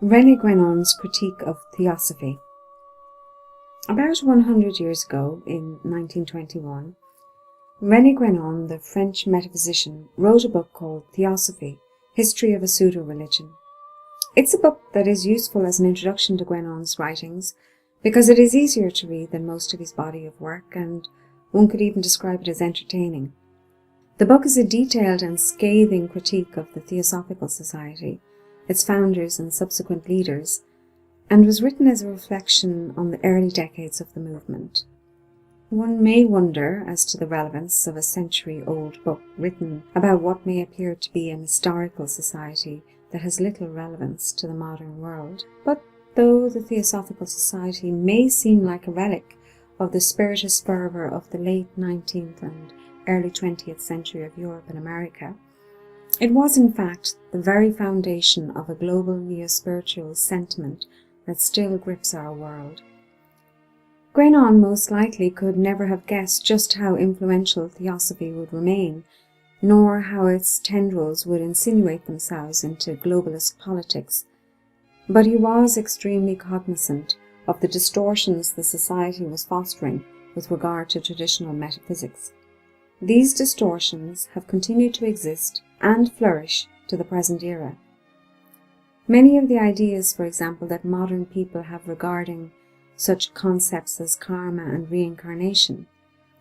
René Guénon's critique of Theosophy. About 100 years ago, in 1921, René Guénon, the French metaphysician, wrote a book called Theosophy, History of a Pseudo-Religion. It's a book that is useful as an introduction to Guénon's writings because it is easier to read than most of his body of work, and one could even describe it as entertaining. The book is a detailed and scathing critique of the Theosophical Society, its founders and subsequent leaders, and was written as a reflection on the early decades of the movement. One may wonder as to the relevance of a century-old book written about what may appear to be an historical society that has little relevance to the modern world. But though the Theosophical Society may seem like a relic of the spiritist fervour of the late 19th and early 20th century of Europe and America, it was in fact the very foundation of a global neo-spiritual sentiment that still grips our world. Guénon most likely could never have guessed just how influential Theosophy would remain, nor how its tendrils would insinuate themselves into globalist politics, but he was extremely cognizant of the distortions the society was fostering with regard to traditional metaphysics. These distortions have continued to exist and flourish to the present era. Many of the ideas, for example, that modern people have regarding such concepts as karma and reincarnation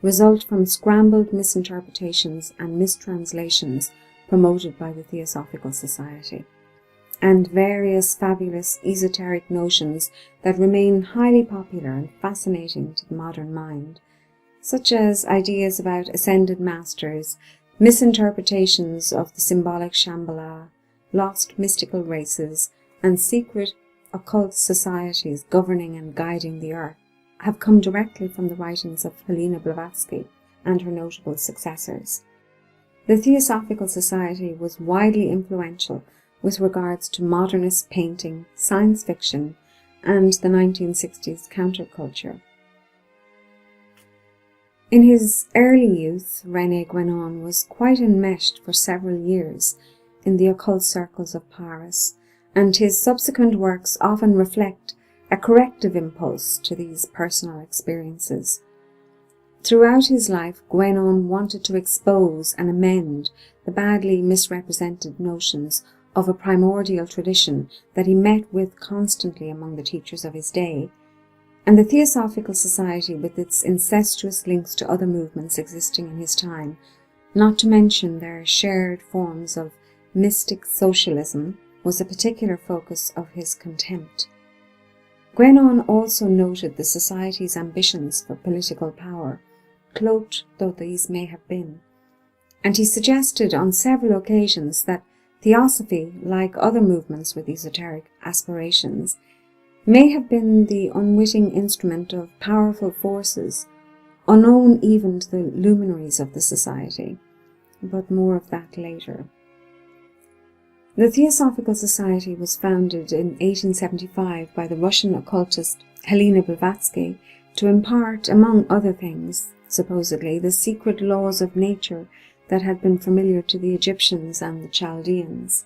result from scrambled misinterpretations and mistranslations promoted by the Theosophical Society, and various fabulous esoteric notions that remain highly popular and fascinating to the modern mind, such as ideas about ascended masters, misinterpretations of the symbolic Shambhala, lost mystical races, and secret occult societies governing and guiding the earth, have come directly from the writings of Helena Blavatsky and her notable successors. The Theosophical Society was widely influential with regards to modernist painting, science fiction, and the 1960s counterculture. In his early youth, René Guénon was quite enmeshed for several years in the occult circles of Paris, and his subsequent works often reflect a corrective impulse to these personal experiences. Throughout his life, Guénon wanted to expose and amend the badly misrepresented notions of a primordial tradition that he met with constantly among the teachers of his day, and the Theosophical Society, with its incestuous links to other movements existing in his time, not to mention their shared forms of mystic socialism, was a particular focus of his contempt. Guénon also noted the Society's ambitions for political power, cloaked though these may have been, and he suggested on several occasions that Theosophy, like other movements with esoteric aspirations, may have been the unwitting instrument of powerful forces, unknown even to the luminaries of the Society, but more of that later. The Theosophical Society was founded in 1875 by the Russian occultist Helena Blavatsky to impart, among other things, supposedly, the secret laws of nature that had been familiar to the Egyptians and the Chaldeans.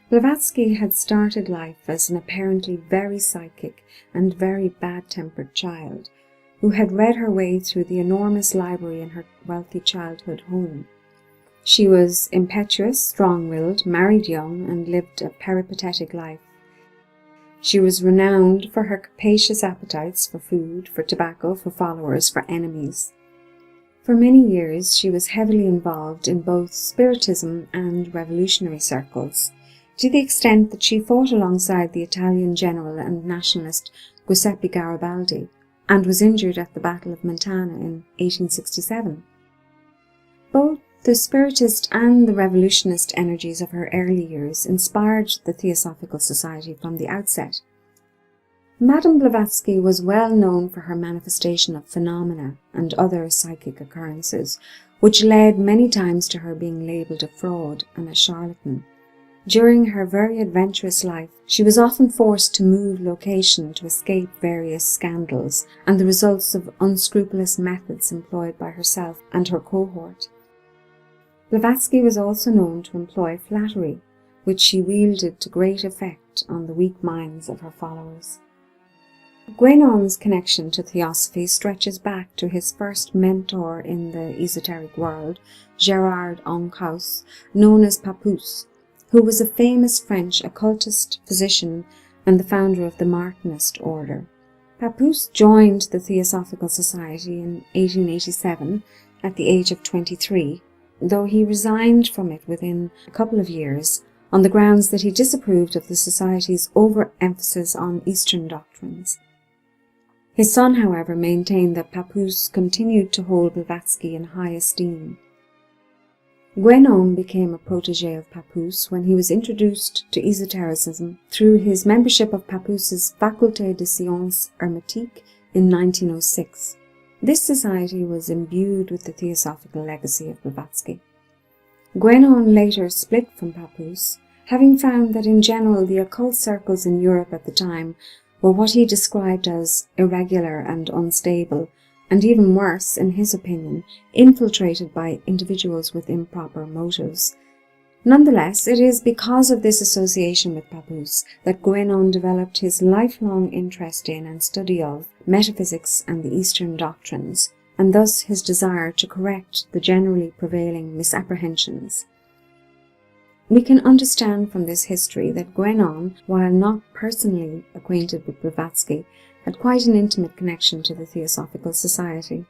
Blavatsky had started life as an apparently very psychic and very bad-tempered child, who had read her way through the enormous library in her wealthy childhood home. She was impetuous, strong-willed, married young, and lived a peripatetic life. She was renowned for her capacious appetites for food, for tobacco, for followers, for enemies. For many years she was heavily involved in both Spiritism and revolutionary circles, to the extent that she fought alongside the Italian general and nationalist Giuseppe Garibaldi, and was injured at the Battle of Mentana in 1867. Both the Spiritist and the revolutionist energies of her early years inspired the Theosophical Society from the outset. Madame Blavatsky was well known for her manifestation of phenomena and other psychic occurrences, which led many times to her being labelled a fraud and a charlatan. During her very adventurous life, she was often forced to move location to escape various scandals and the results of unscrupulous methods employed by herself and her cohort. Blavatsky was also known to employ flattery, which she wielded to great effect on the weak minds of her followers. Guénon's connection to Theosophy stretches back to his first mentor in the esoteric world, Gérard Ancaus, known as Papoose, who was a famous French occultist physician and the founder of the Martinist order. Papoose joined the Theosophical Society in 1887 at the age of 23, though he resigned from it within a couple of years on the grounds that he disapproved of the Society's overemphasis on Eastern doctrines. His son, however, maintained that Papoose continued to hold Blavatsky in high esteem. Guénon became a protégé of Papoose when he was introduced to esotericism through his membership of Papoose's Faculté de Sciences Hermétiques in 1906. This society was imbued with the theosophical legacy of Blavatsky. Guénon later split from Papoose, having found that in general the occult circles in Europe at the time were what he described as irregular and unstable, and even worse, in his opinion, infiltrated by individuals with improper motives. Nonetheless, it is because of this association with Papoose that Guénon developed his lifelong interest in and study of metaphysics and the Eastern doctrines, and thus his desire to correct the generally prevailing misapprehensions. We can understand from this history that Guénon, while not personally acquainted with Blavatsky, had quite an intimate connection to the Theosophical Society.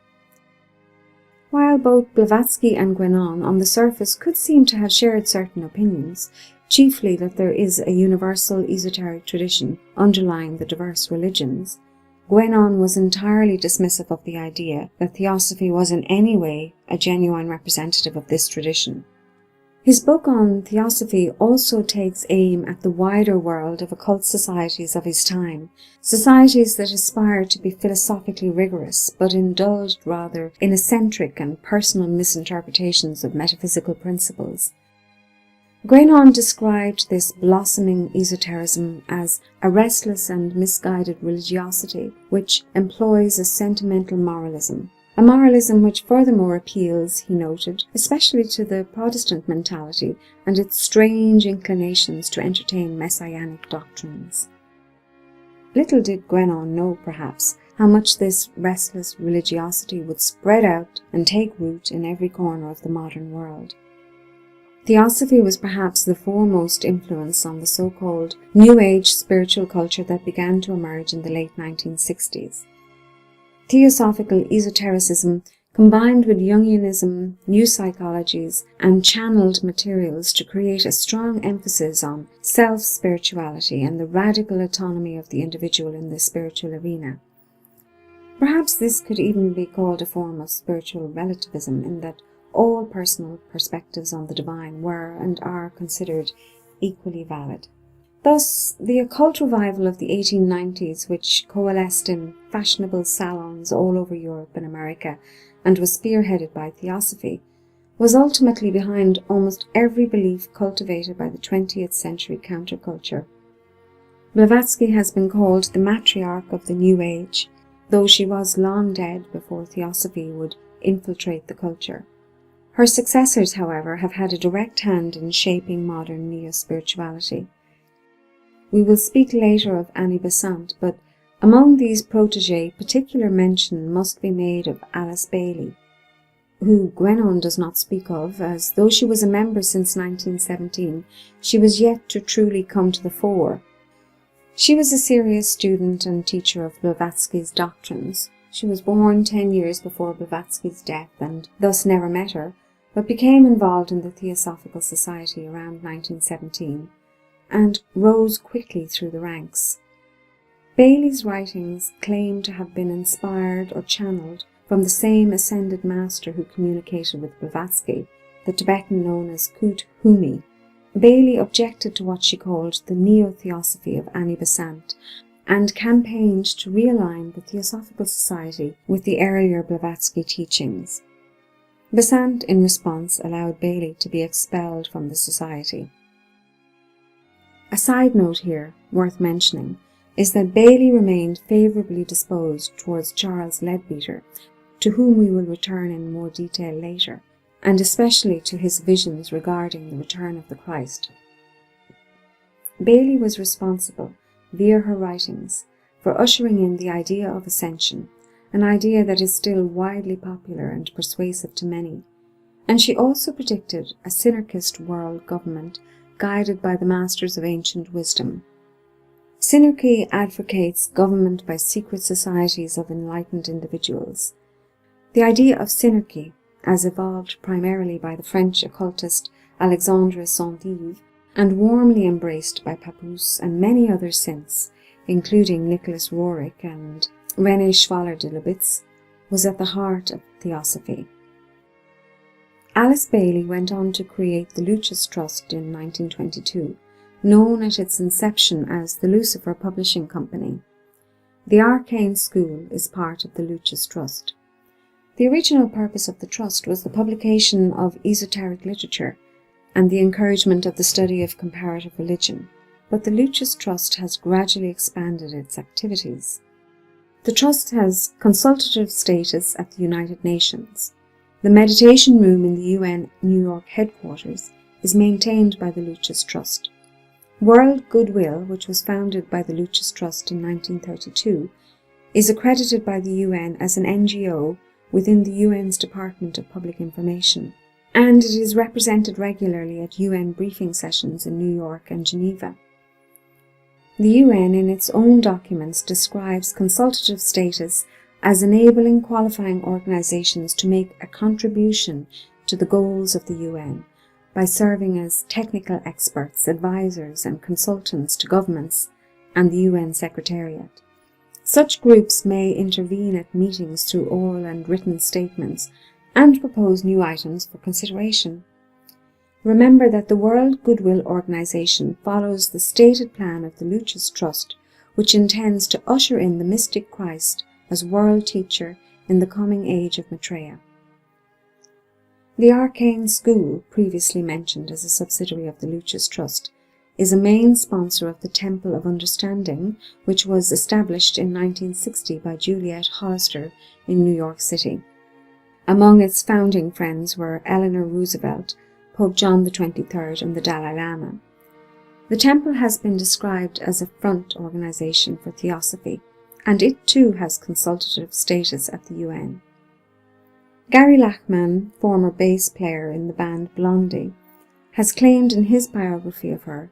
While both Blavatsky and Guénon on the surface could seem to have shared certain opinions, chiefly that there is a universal esoteric tradition underlying the diverse religions, Guénon was entirely dismissive of the idea that Theosophy was in any way a genuine representative of this tradition. His book on Theosophy also takes aim at the wider world of occult societies of his time, societies that aspire to be philosophically rigorous, but indulged rather in eccentric and personal misinterpretations of metaphysical principles. Guénon described this blossoming esotericism as a restless and misguided religiosity which employs a sentimental moralism. A moralism which furthermore appeals, he noted, especially to the Protestant mentality and its strange inclinations to entertain messianic doctrines. Little did Guénon know, perhaps, how much this restless religiosity would spread out and take root in every corner of the modern world. Theosophy was perhaps the foremost influence on the so-called New Age spiritual culture that began to emerge in the late 1960s. Theosophical esotericism combined with Jungianism, new psychologies, and channeled materials to create a strong emphasis on self-spirituality and the radical autonomy of the individual in the spiritual arena. Perhaps this could even be called a form of spiritual relativism, in that all personal perspectives on the divine were and are considered equally valid. Thus, the occult revival of the 1890s, which coalesced in fashionable salons all over Europe and America and was spearheaded by Theosophy, was ultimately behind almost every belief cultivated by the 20th century counterculture. Blavatsky has been called the matriarch of the New Age, though she was long dead before Theosophy would infiltrate the culture. Her successors, however, have had a direct hand in shaping modern neo-spirituality. We will speak later of Annie Besant, but among these protégés particular mention must be made of Alice Bailey, who Guénon does not speak of, as though she was a member since 1917, she was yet to truly come to the fore. She was a serious student and teacher of Blavatsky's doctrines. She was born 10 years before Blavatsky's death and thus never met her, but became involved in the Theosophical Society around 1917. And rose quickly through the ranks. Bailey's writings claim to have been inspired or channeled from the same ascended master who communicated with Blavatsky, the Tibetan known as Kut Humi. Bailey objected to what she called the neo-theosophy of Annie Besant and campaigned to realign the Theosophical Society with the earlier Blavatsky teachings. Besant, in response, allowed Bailey to be expelled from the society. A side note here, worth mentioning, is that Bailey remained favourably disposed towards Charles Leadbeater, to whom we will return in more detail later, and especially to his visions regarding the return of the Christ. Bailey was responsible, via her writings, for ushering in the idea of ascension, an idea that is still widely popular and persuasive to many, and she also predicted a synarchist world government guided by the masters of ancient wisdom. Synarchy advocates government by secret societies of enlightened individuals. The idea of synarchy, as evolved primarily by the French occultist Alexandre Saint-Yves and warmly embraced by Papoose and many others since, including Nicholas Roerich and René de Lubitz, was at the heart of Theosophy. Alice Bailey went on to create the Lucis Trust in 1922, known at its inception as the Lucifer Publishing Company. The Arcane School is part of the Lucis Trust. The original purpose of the Trust was the publication of esoteric literature and the encouragement of the study of comparative religion, but the Lucis Trust has gradually expanded its activities. The Trust has consultative status at the United Nations. The meditation room in the UN New York headquarters is maintained by the Lucis Trust. World Goodwill, which was founded by the Lucis Trust in 1932, is accredited by the UN as an NGO within the UN's Department of Public Information, and it is represented regularly at UN briefing sessions in New York and Geneva. The UN in its own documents describes consultative status as enabling qualifying organizations to make a contribution to the goals of the UN by serving as technical experts, advisors and consultants to governments and the UN Secretariat. Such groups may intervene at meetings through oral and written statements and propose new items for consideration. Remember that the World Goodwill Organization follows the stated plan of the Lucis Trust, which intends to usher in the mystic Christ as world teacher in the coming age of Maitreya. The Arcane School, previously mentioned as a subsidiary of the Lucis Trust, is a main sponsor of the Temple of Understanding, which was established in 1960 by Juliet Hollister in New York City. Among its founding friends were Eleanor Roosevelt, Pope John XXIII, and the Dalai Lama. The temple has been described as a front organization for Theosophy, and it too has consultative status at the UN. Gary Lachman, former bass player in the band Blondie, has claimed in his biography of her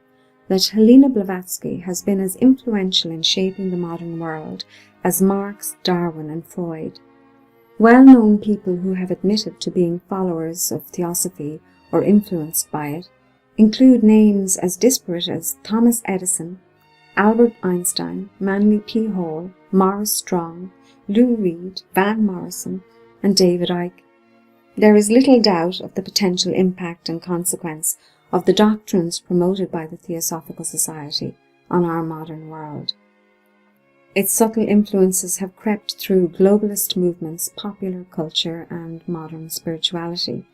that Helena Blavatsky has been as influential in shaping the modern world as Marx, Darwin and Freud. Well-known people who have admitted to being followers of Theosophy or influenced by it include names as disparate as Thomas Edison, Albert Einstein, Manly P. Hall, Morris Strong, Lou Reed, Van Morrison, and David Icke. There is little doubt of the potential impact and consequence of the doctrines promoted by the Theosophical Society on our modern world. Its subtle influences have crept through globalist movements, popular culture, and modern spirituality.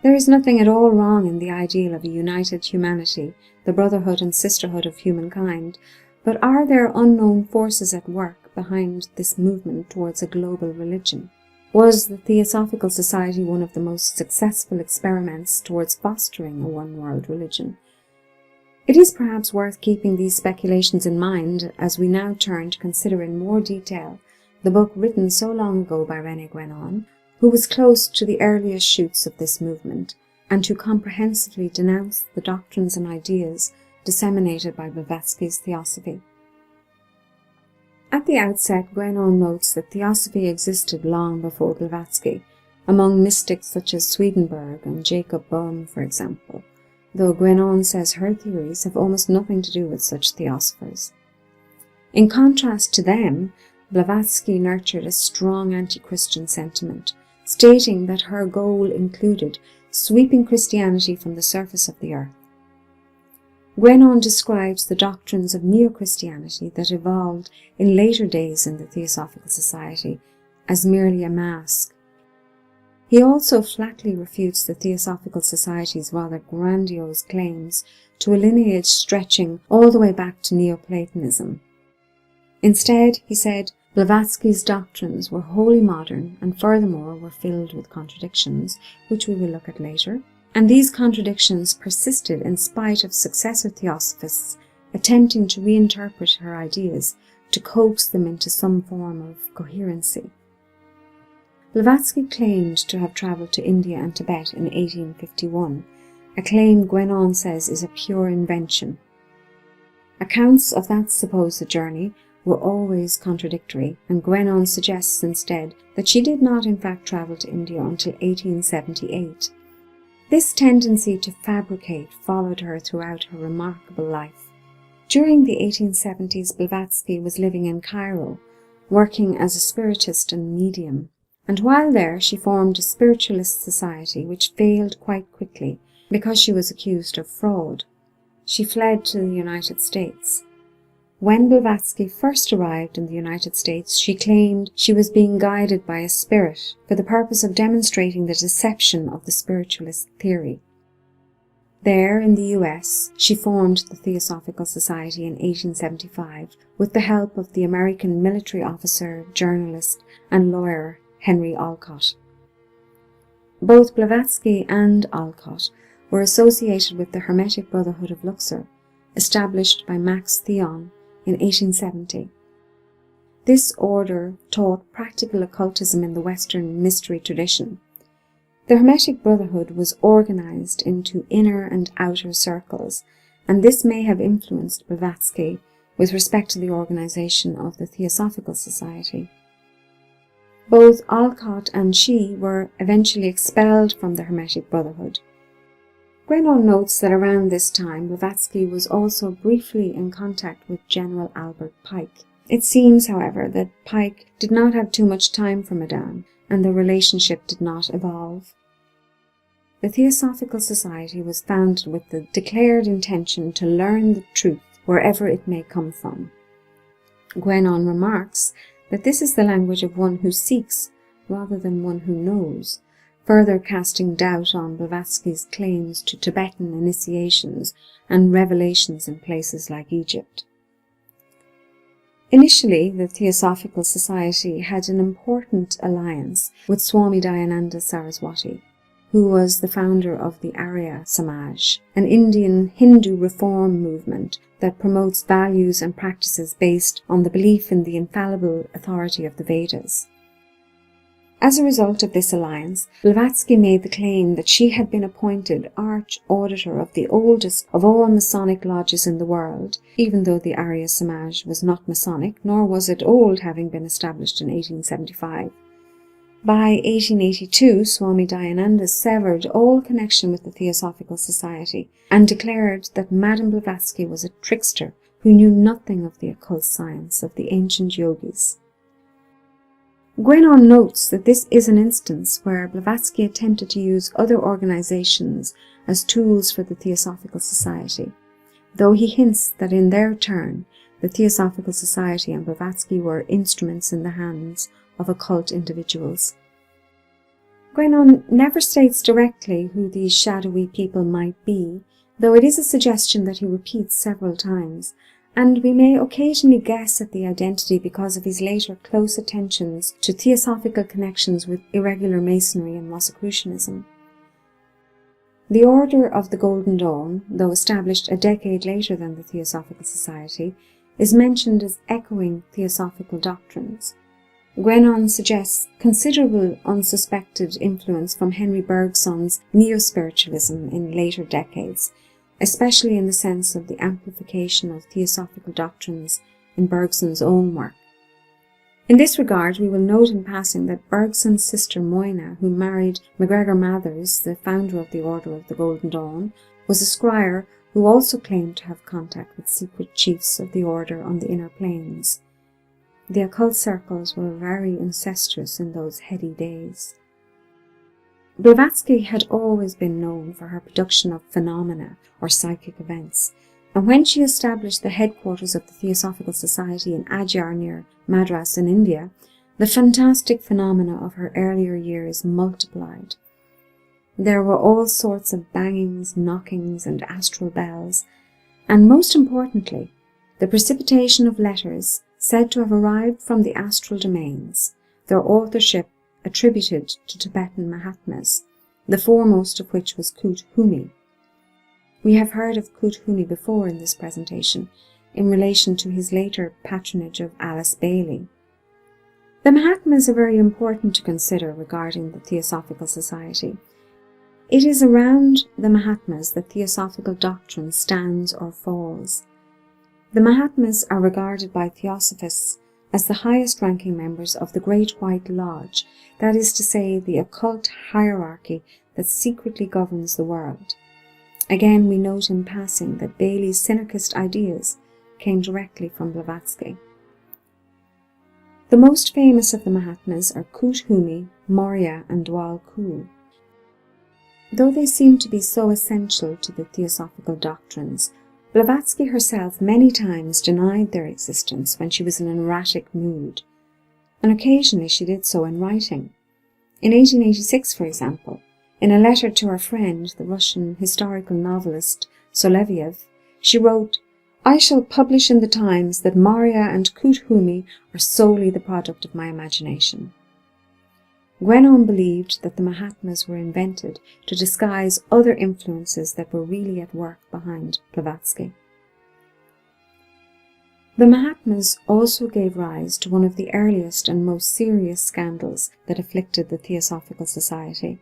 There is nothing at all wrong in the ideal of a united humanity, the brotherhood and sisterhood of humankind, but are there unknown forces at work behind this movement towards a global religion? Was the Theosophical Society one of the most successful experiments towards fostering a one-world religion? It is perhaps worth keeping these speculations in mind as we now turn to consider in more detail the book written so long ago by René Guénon, who was close to the earliest shoots of this movement, and who comprehensively denounced the doctrines and ideas disseminated by Blavatsky's Theosophy. At the outset, Guénon notes that Theosophy existed long before Blavatsky, among mystics such as Swedenborg and Jacob Boehme, for example, though Guénon says her theories have almost nothing to do with such theosophers. In contrast to them, Blavatsky nurtured a strong anti-Christian sentiment, stating that her goal included sweeping Christianity from the surface of the earth. Guénon describes the doctrines of neo-Christianity that evolved in later days in the Theosophical Society as merely a mask. He also flatly refutes the Theosophical Society's rather grandiose claims to a lineage stretching all the way back to Neoplatonism. Instead, he said, Blavatsky's doctrines were wholly modern and furthermore were filled with contradictions, which we will look at later, and these contradictions persisted in spite of successor theosophists attempting to reinterpret her ideas to coax them into some form of coherency. Blavatsky claimed to have travelled to India and Tibet in 1851, a claim Guénon says is a pure invention. Accounts of that supposed journey were always contradictory, and Guénon suggests instead that she did not in fact travel to India until 1878. This tendency to fabricate followed her throughout her remarkable life. During the 1870s, Blavatsky was living in Cairo, working as a spiritist and medium, and while there she formed a spiritualist society which failed quite quickly because she was accused of fraud. She fled to the United States. When Blavatsky first arrived in the United States, she claimed she was being guided by a spirit for the purpose of demonstrating the deception of the spiritualist theory. There, in the US, she formed the Theosophical Society in 1875 with the help of the American military officer, journalist, and lawyer Henry Olcott. Both Blavatsky and Olcott were associated with the Hermetic Brotherhood of Luxor, established by Max Theon in 1870. This order taught practical occultism in the Western mystery tradition. The Hermetic Brotherhood was organized into inner and outer circles, and this may have influenced Blavatsky with respect to the organization of the Theosophical Society. Both Olcott and she were eventually expelled from the Hermetic Brotherhood. Guénon notes that around this time Blavatsky was also briefly in contact with General Albert Pike. It seems, however, that Pike did not have too much time for Madame, and the relationship did not evolve. The Theosophical Society was founded with the declared intention to learn the truth wherever it may come from. Guénon remarks that this is the language of one who seeks rather than one who knows, further casting doubt on Blavatsky's claims to Tibetan initiations and revelations in places like Egypt. Initially, the Theosophical Society had an important alliance with Swami Dayananda Saraswati, who was the founder of the Arya Samaj, an Indian Hindu reform movement that promotes values and practices based on the belief in the infallible authority of the Vedas. As a result of this alliance, Blavatsky made the claim that she had been appointed Arch-Auditor of the oldest of all Masonic lodges in the world, even though the Arya Samaj was not Masonic, nor was it old, having been established in 1875. By 1882, Swami Dayananda severed all connection with the Theosophical Society and declared that Madame Blavatsky was a trickster who knew nothing of the occult science of the ancient yogis. Guénon notes that this is an instance where Blavatsky attempted to use other organizations as tools for the Theosophical Society, though he hints that in their turn, the Theosophical Society and Blavatsky were instruments in the hands of occult individuals. Guénon never states directly who these shadowy people might be, though it is a suggestion that he repeats several times, and we may occasionally guess at the identity because of his later close attentions to theosophical connections with irregular Masonry and Rosicrucianism. The Order of the Golden Dawn, though established a decade later than the Theosophical Society, is mentioned as echoing theosophical doctrines. Guénon suggests considerable unsuspected influence from Henry Bergson's neo-spiritualism in later decades, especially in the sense of the amplification of theosophical doctrines in Bergson's own work. In this regard, we will note in passing that Bergson's sister Moyna, who married MacGregor Mathers, the founder of the Order of the Golden Dawn, was a scryer who also claimed to have contact with secret chiefs of the order on the inner planes. The occult circles were very incestuous in those heady days. Blavatsky had always been known for her production of phenomena or psychic events, and when she established the headquarters of the Theosophical Society in Adyar near Madras in India, the fantastic phenomena of her earlier years multiplied. There were all sorts of bangings, knockings, and astral bells, and most importantly, the precipitation of letters said to have arrived from the astral domains, their authorship attributed to Tibetan Mahatmas, the foremost of which was Kut Humi. We have heard of Cuthumi before in this presentation, in relation to his later patronage of Alice Bailey. The Mahatmas are very important to consider regarding the Theosophical Society. It is around the Mahatmas that Theosophical doctrine stands or falls. The Mahatmas are regarded by Theosophists as the highest-ranking members of the Great White Lodge, that is to say, the occult hierarchy that secretly governs the world. Again, we note in passing that Bailey's synergist ideas came directly from Blavatsky. The most famous of the Mahatmas are Cuthumi, Maurya and Dwal Khul. Though they seem to be so essential to the Theosophical doctrines, Blavatsky herself many times denied their existence when she was in an erratic mood, and occasionally she did so in writing. In 1886, for example, in a letter to her friend, the Russian historical novelist Soloviev, she wrote, "I shall publish in the Times that Maurya and Cuthumi are solely the product of my imagination." Guénon believed that the Mahatmas were invented to disguise other influences that were really at work behind Blavatsky. The Mahatmas also gave rise to one of the earliest and most serious scandals that afflicted the Theosophical Society.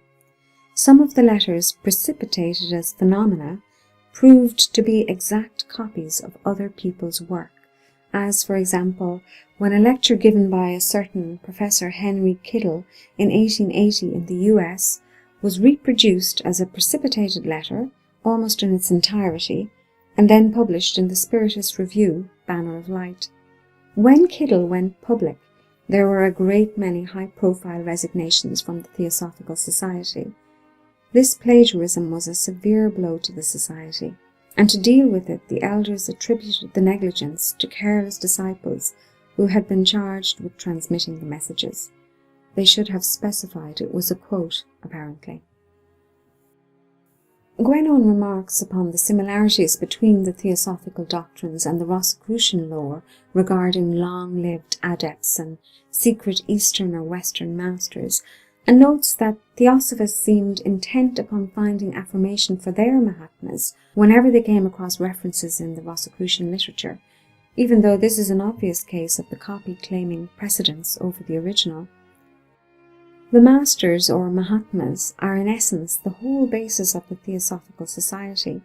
Some of the letters, precipitated as phenomena, proved to be exact copies of other people's work, as, for example, when a lecture given by a certain Professor Henry Kittle in 1880 in the US was reproduced as a precipitated letter, almost in its entirety, and then published in the Spiritist Review, Banner of Light. When Kittle went public, there were a great many high-profile resignations from the Theosophical Society. This plagiarism was a severe blow to the society, and to deal with it, the elders attributed the negligence to careless disciples who had been charged with transmitting the messages. They should have specified it was a quote, apparently. Guénon remarks upon the similarities between the Theosophical doctrines and the Rosicrucian lore regarding long-lived adepts and secret Eastern or Western masters, and notes that Theosophists seemed intent upon finding affirmation for their Mahatmas whenever they came across references in the Rosicrucian literature, even though this is an obvious case of the copy claiming precedence over the original. The Masters, or Mahatmas, are in essence the whole basis of the Theosophical Society.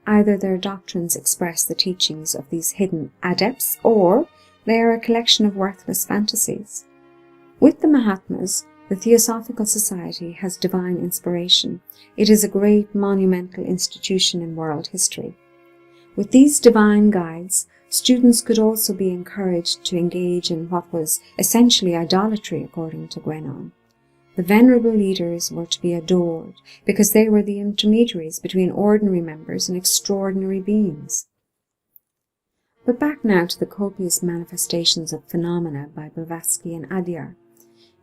Either their doctrines express the teachings of these hidden adepts, or they are a collection of worthless fantasies. With the Mahatmas, the Theosophical Society has divine inspiration. It is a great monumental institution in world history. With these divine guides, students could also be encouraged to engage in what was essentially idolatry, according to Guénon. The venerable leaders were to be adored because they were the intermediaries between ordinary members and extraordinary beings. But back now to the copious manifestations of phenomena by Blavatsky and Adyar.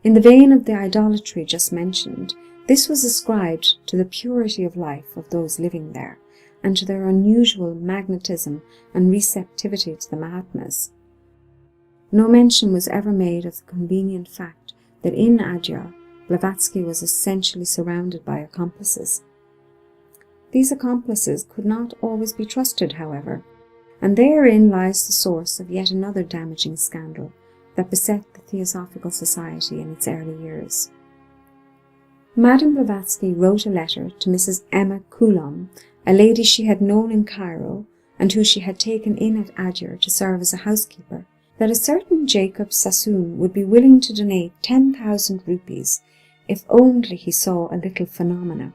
In the vein of the idolatry just mentioned, this was ascribed to the purity of life of those living there, and to their unusual magnetism and receptivity to the Mahatmas. No mention was ever made of the convenient fact that in Adyar, Blavatsky was essentially surrounded by accomplices. These accomplices could not always be trusted, however, and therein lies the source of yet another damaging scandal that beset the Theosophical Society in its early years. Madame Blavatsky wrote a letter to Mrs. Emma Coulomb, a lady she had known in Cairo and who she had taken in at Adyar to serve as a housekeeper, that a certain Jacob Sassoon would be willing to donate 10,000 rupees if only he saw a little phenomena.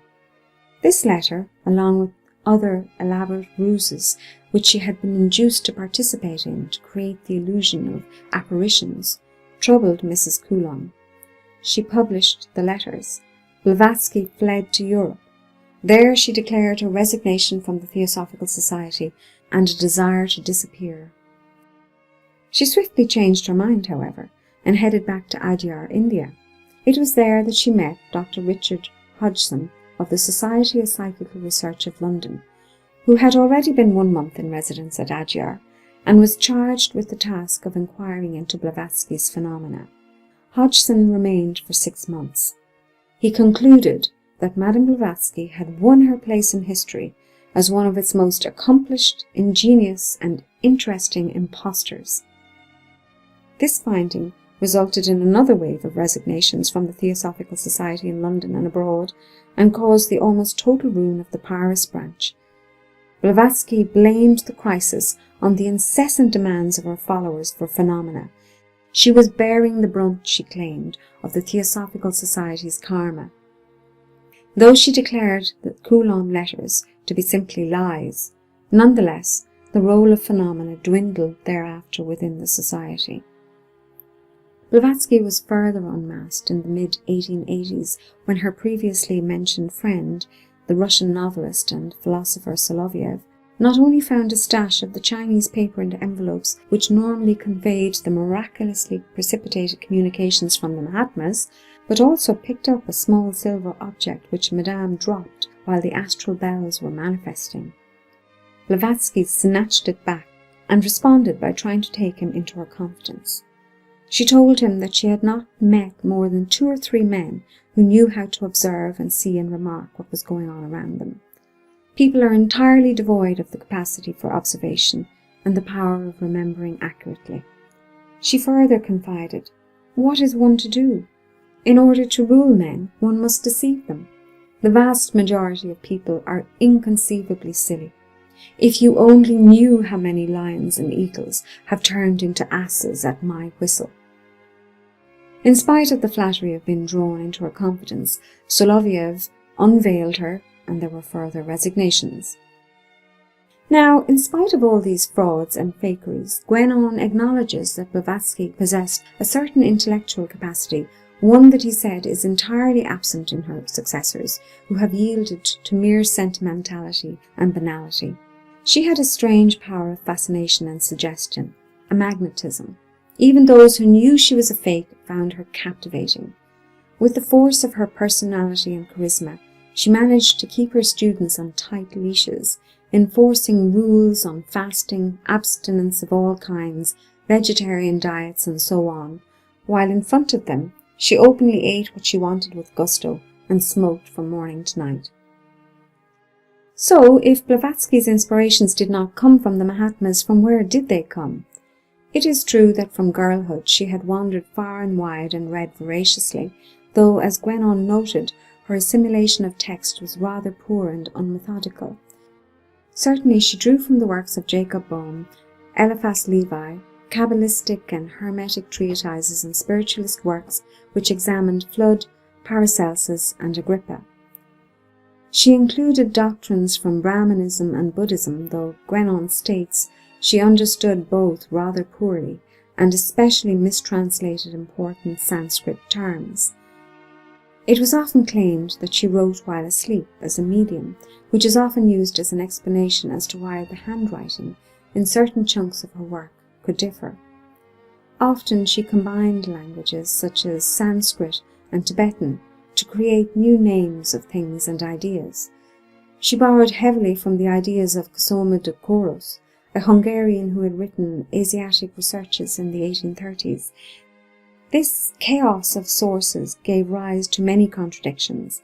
This letter, along with other elaborate ruses which she had been induced to participate in to create the illusion of apparitions, troubled Mrs. Coulomb. She published the letters. Blavatsky fled to Europe. There she declared her resignation from the Theosophical Society and a desire to disappear. She swiftly changed her mind, however, and headed back to Adyar, India. It was there that she met Dr. Richard Hodgson of the Society of Psychical Research of London, who had already been 1 month in residence at Adyar, and was charged with the task of inquiring into Blavatsky's phenomena. Hodgson remained for 6 months. He concluded that Madame Blavatsky had won her place in history as one of its most accomplished, ingenious, and interesting impostors. This finding resulted in another wave of resignations from the Theosophical Society in London and abroad, and caused the almost total ruin of the Paris branch. Blavatsky blamed the crisis on the incessant demands of her followers for phenomena. She was bearing the brunt, she claimed, of the Theosophical Society's karma. Though she declared the Coulomb letters to be simply lies, nonetheless, the role of phenomena dwindled thereafter within the society. Blavatsky was further unmasked in the mid-1880s when her previously mentioned friend, the Russian novelist and philosopher Soloviev, not only found a stash of the Chinese paper and envelopes which normally conveyed the miraculously precipitated communications from the Mahatmas, but also picked up a small silver object which Madame dropped while the astral bells were manifesting. Blavatsky snatched it back and responded by trying to take him into her confidence. She told him that she had not met more than 2 or 3 men who knew how to observe and see and remark what was going on around them. People are entirely devoid of the capacity for observation and the power of remembering accurately. She further confided, "What is one to do? In order to rule men, one must deceive them. The vast majority of people are inconceivably silly. If you only knew how many lions and eagles have turned into asses at my whistle." In spite of the flattery of being drawn into her confidence, Soloviev unveiled her, and there were further resignations. Now, in spite of all these frauds and fakeries, Guénon acknowledges that Blavatsky possessed a certain intellectual capacity, one that he said is entirely absent in her successors, who have yielded to mere sentimentality and banality. She had a strange power of fascination and suggestion, a magnetism. Even those who knew she was a fake found her captivating. With the force of her personality and charisma, she managed to keep her students on tight leashes, enforcing rules on fasting, abstinence of all kinds, vegetarian diets, and so on, while in front of them she openly ate what she wanted with gusto and smoked from morning to night. So, if Blavatsky's inspirations did not come from the Mahatmas, from where did they come? It is true that from girlhood she had wandered far and wide and read voraciously, though, as Guénon noted, her assimilation of text was rather poor and unmethodical. Certainly she drew from the works of Jacob Boehme, Eliphas Levi, Kabbalistic and Hermetic treatises and spiritualist works which examined Flood, Paracelsus, and Agrippa. She included doctrines from Brahmanism and Buddhism, though Guénon states she understood both rather poorly and especially mistranslated important Sanskrit terms. It was often claimed that she wrote while asleep as a medium, which is often used as an explanation as to why the handwriting in certain chunks of her work could differ. Often she combined languages such as Sanskrit and Tibetan to create new names of things and ideas. She borrowed heavily from the ideas of Cosima de Koros, a Hungarian who had written Asiatic researches in the 1830s. This chaos of sources gave rise to many contradictions.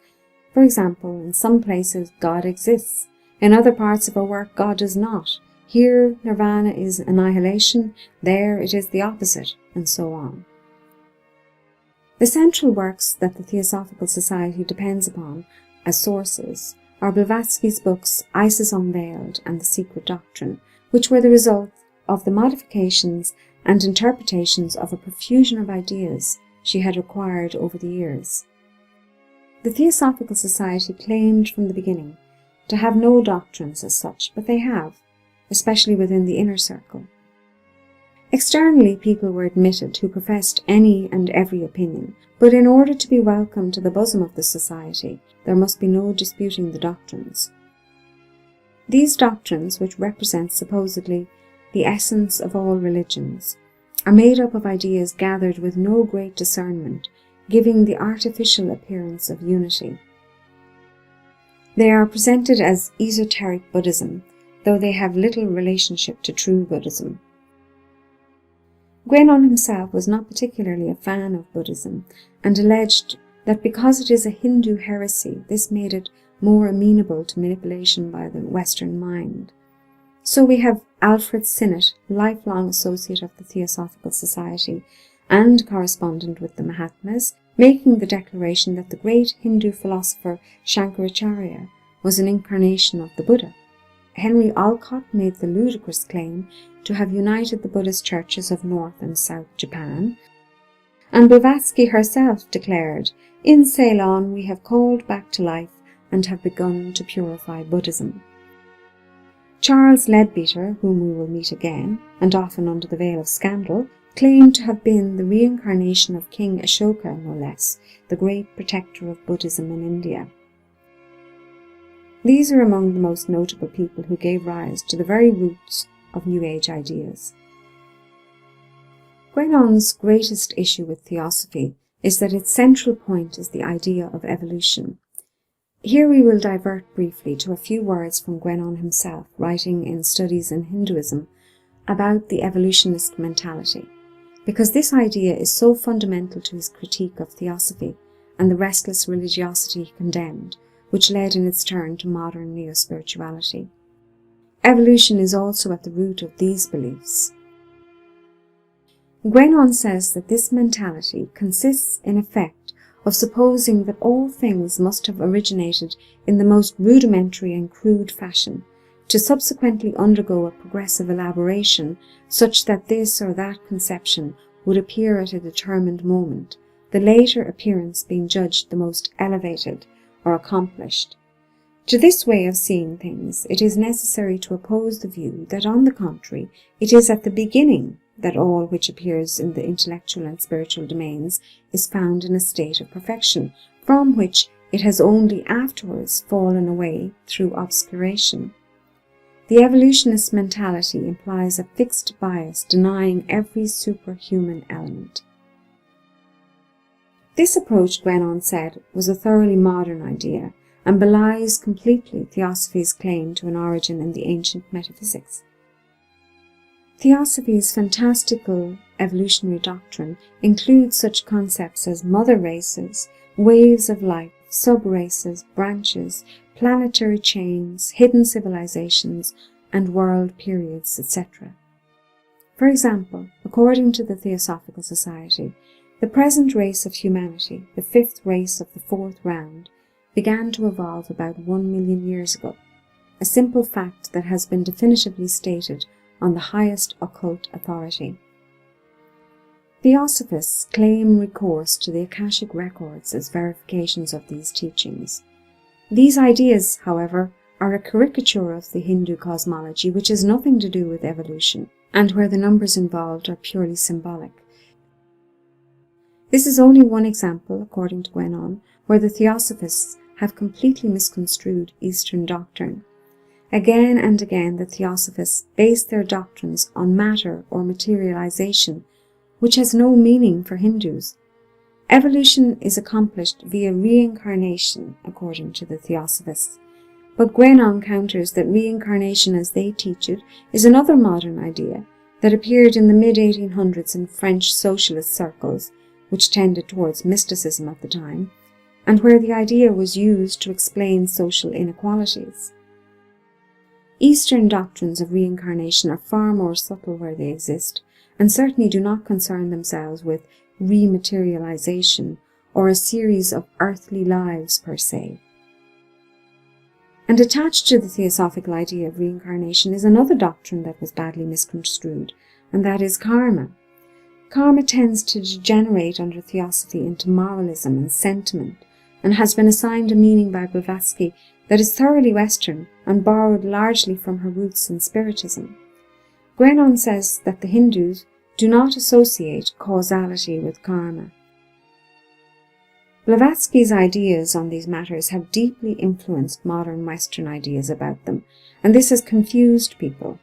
For example, in some places God exists, in other parts of her work God does not. Here nirvana is annihilation, there it is the opposite, and so on. The central works that the Theosophical Society depends upon as sources are Blavatsky's books Isis Unveiled and The Secret Doctrine, which were the result of the modifications and interpretations of a profusion of ideas she had acquired over the years. The Theosophical Society claimed from the beginning to have no doctrines as such, but they have, especially within the inner circle. Externally, people were admitted who professed any and every opinion, but in order to be welcomed to the bosom of the society, there must be no disputing the doctrines. These doctrines, which represent supposedly the essence of all religions, are made up of ideas gathered with no great discernment, giving the artificial appearance of unity. They are presented as esoteric Buddhism, though they have little relationship to true Buddhism. Guénon himself was not particularly a fan of Buddhism, and alleged that because it is a Hindu heresy, this made it more amenable to manipulation by the Western mind. So we have Alfred Sinnett, lifelong associate of the Theosophical Society and correspondent with the Mahatmas, making the declaration that the great Hindu philosopher Shankaracharya was an incarnation of the Buddha. Henry Alcott made the ludicrous claim to have united the Buddhist churches of North and South Japan, and Blavatsky herself declared, "In Ceylon we have called back to life and have begun to purify Buddhism." Charles Leadbeater, whom we will meet again, and often under the veil of scandal, claimed to have been the reincarnation of King Ashoka, no less, the great protector of Buddhism in India. These are among the most notable people who gave rise to the very roots of New Age ideas. Guénon's greatest issue with Theosophy is that its central point is the idea of evolution. Here we will divert briefly to a few words from Guénon himself, writing in Studies in Hinduism about the evolutionist mentality, because this idea is so fundamental to his critique of Theosophy and the restless religiosity he condemned, which led in its turn to modern neo-spirituality. Evolution is also at the root of these beliefs. Guénon says that this mentality consists in effect of supposing that all things must have originated in the most rudimentary and crude fashion, to subsequently undergo a progressive elaboration such that this or that conception would appear at a determined moment, the later appearance being judged the most elevated or accomplished. To this way of seeing things, it is necessary to oppose the view that, on the contrary, it is at the beginning that all which appears in the intellectual and spiritual domains is found in a state of perfection, from which it has only afterwards fallen away through obscuration. The evolutionist mentality implies a fixed bias denying every superhuman element. This approach, Guénon said, was a thoroughly modern idea and belies completely Theosophy's claim to an origin in the ancient metaphysics. Theosophy's fantastical evolutionary doctrine includes such concepts as mother races, waves of life, sub-races, branches, planetary chains, hidden civilizations, and world periods, etc. For example, according to the Theosophical Society, the present race of humanity, the fifth race of the fourth round, began to evolve about 1 million years ago, a simple fact that has been definitively stated on the highest occult authority. Theosophists claim recourse to the Akashic records as verifications of these teachings. These ideas, however, are a caricature of the Hindu cosmology, which has nothing to do with evolution, and where the numbers involved are purely symbolic. This is only one example, according to Guénon, where the Theosophists have completely misconstrued Eastern doctrine. Again and again the Theosophists base their doctrines on matter or materialization, which has no meaning for Hindus. Evolution is accomplished via reincarnation, according to the Theosophists. But Guénon counters that reincarnation as they teach it is another modern idea that appeared in the mid-1800s in French socialist circles, which tended towards mysticism at the time, and where the idea was used to explain social inequalities. Eastern doctrines of reincarnation are far more subtle where they exist, and certainly do not concern themselves with rematerialization or a series of earthly lives per se. And attached to the theosophical idea of reincarnation is another doctrine that was badly misconstrued, and that is karma. Karma tends to degenerate under theosophy into moralism and sentiment, and has been assigned a meaning by Blavatsky that is thoroughly Western and borrowed largely from her roots in Spiritism. Guénon says that the Hindus do not associate causality with karma. Blavatsky's ideas on these matters have deeply influenced modern Western ideas about them, and this has confused people.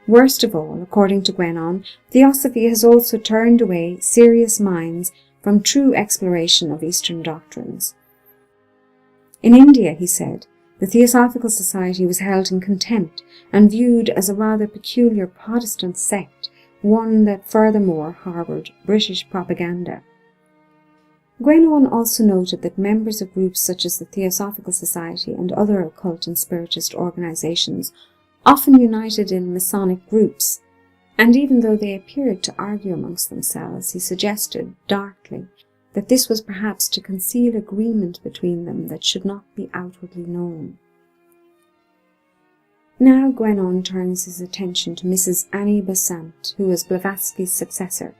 Worst of all, according to Guénon, Theosophy has also turned away serious minds from true exploration of Eastern doctrines. In India, he said, the Theosophical Society was held in contempt and viewed as a rather peculiar Protestant sect, one that furthermore harboured British propaganda. Guénon also noted that members of groups such as the Theosophical Society and other occult and spiritist organizations often united in Masonic groups, and even though they appeared to argue amongst themselves, he suggested, darkly, that this was perhaps to conceal agreement between them that should not be outwardly known. Now Guénon turns his attention to Mrs. Annie Besant, who was Blavatsky's successor.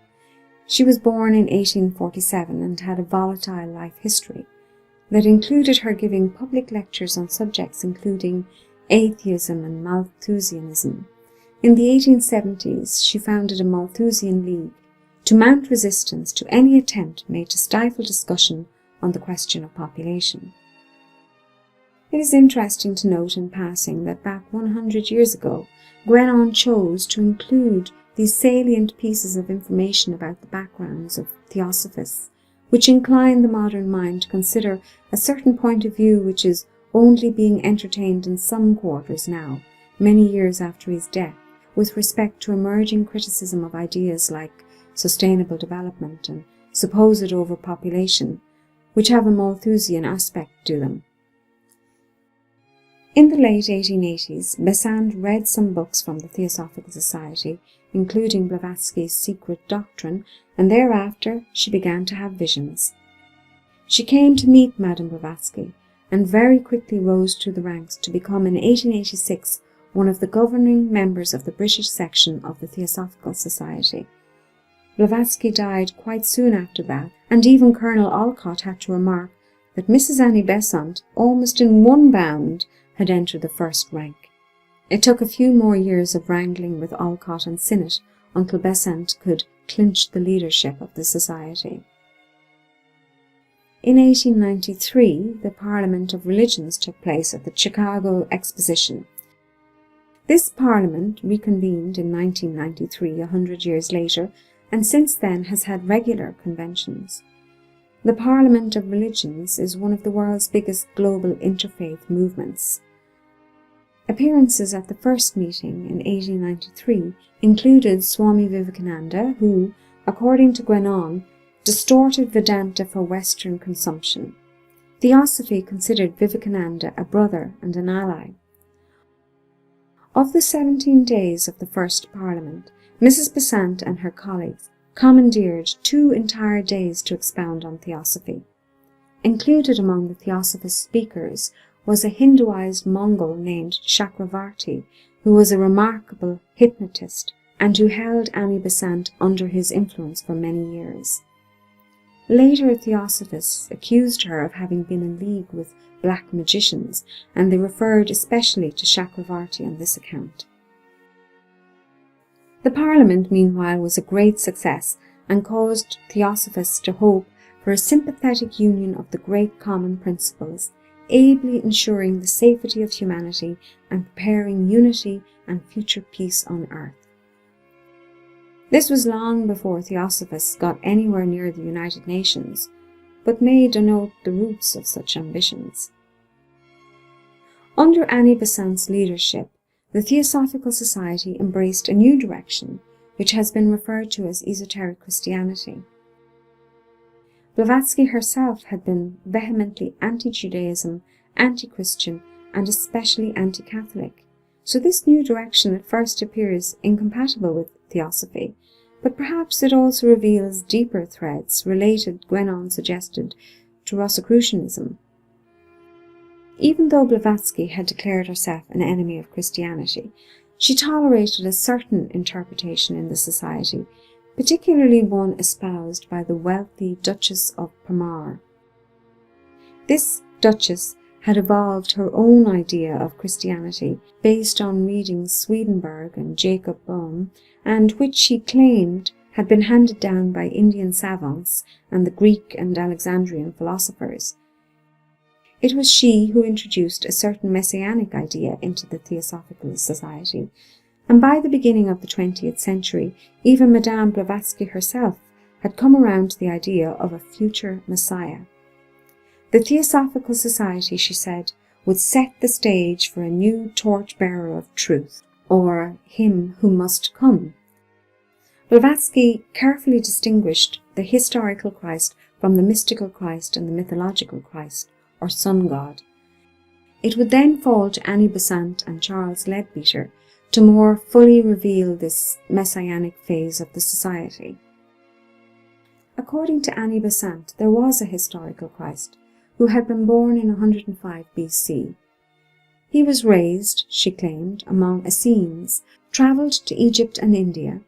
She was born in 1847 and had a volatile life history that included her giving public lectures on subjects including atheism and Malthusianism. In the 1870s, she founded a Malthusian League to mount resistance to any attempt made to stifle discussion on the question of population. It is interesting to note in passing that back 100 years ago, Guénon chose to include these salient pieces of information about the backgrounds of Theosophists, which incline the modern mind to consider a certain point of view which is only being entertained in some quarters now, many years after his death, with respect to emerging criticism of ideas like sustainable development and supposed overpopulation, which have a Malthusian aspect to them. In the late 1880s, Besant read some books from the Theosophical Society, including Blavatsky's Secret Doctrine, and thereafter she began to have visions. She came to meet Madame Blavatsky, and very quickly rose through the ranks to become in 1886 one of the governing members of the British section of the Theosophical Society. Blavatsky died quite soon after that, and even Colonel Olcott had to remark that Mrs. Annie Besant, almost in one bound, had entered the first rank. It took a few more years of wrangling with Olcott and Sinnott until Besant could clinch the leadership of the society. In 1893, the Parliament of Religions took place at the Chicago Exposition. This Parliament reconvened in 1993, 100 years later, and since then has had regular conventions. The Parliament of Religions is one of the world's biggest global interfaith movements. Appearances at the first meeting in 1893 included Swami Vivekananda, who, according to Guénon, distorted Vedanta for Western consumption. Theosophy considered Vivekananda a brother and an ally. Of the 17 days of the first Parliament, Mrs. Besant and her colleagues commandeered 2 entire days to expound on Theosophy. Included among the Theosophist speakers was a Hinduized Mongol named Chakravarti, who was a remarkable hypnotist and who held Annie Besant under his influence for many years. Later Theosophists accused her of having been in league with black magicians, and they referred especially to Chakravarti on this account. The Parliament, meanwhile, was a great success and caused Theosophists to hope for a sympathetic union of the great common principles, ably ensuring the safety of humanity and preparing unity and future peace on earth. This was long before Theosophists got anywhere near the United Nations, but may denote the roots of such ambitions. Under Annie Besant's leadership, the Theosophical Society embraced a new direction, which has been referred to as esoteric Christianity. Blavatsky herself had been vehemently anti-Judaism, anti-Christian, and especially anti-Catholic, so this new direction at first appears incompatible with Theosophy, but perhaps it also reveals deeper threads related, Guénon suggested, to Rosicrucianism. Even though Blavatsky had declared herself an enemy of Christianity, she tolerated a certain interpretation in the society, particularly one espoused by the wealthy Duchess of Parma. This Duchess had evolved her own idea of Christianity based on reading Swedenborg and Jacob Boehme, and which she claimed had been handed down by Indian savants and the Greek and Alexandrian philosophers. It was she who introduced a certain messianic idea into the Theosophical Society, and by the beginning of the 20th century, even Madame Blavatsky herself had come around to the idea of a future Messiah. The Theosophical Society, she said, would set the stage for a new torchbearer of truth, or him who must come. Blavatsky carefully distinguished the historical Christ from the mystical Christ and the mythological Christ, or sun god. It would then fall to Annie Besant and Charles Leadbeater to more fully reveal this messianic phase of the society. According to Annie Besant, there was a historical Christ who had been born in 105 BC. He was raised, she claimed, among Essenes, travelled to Egypt and India,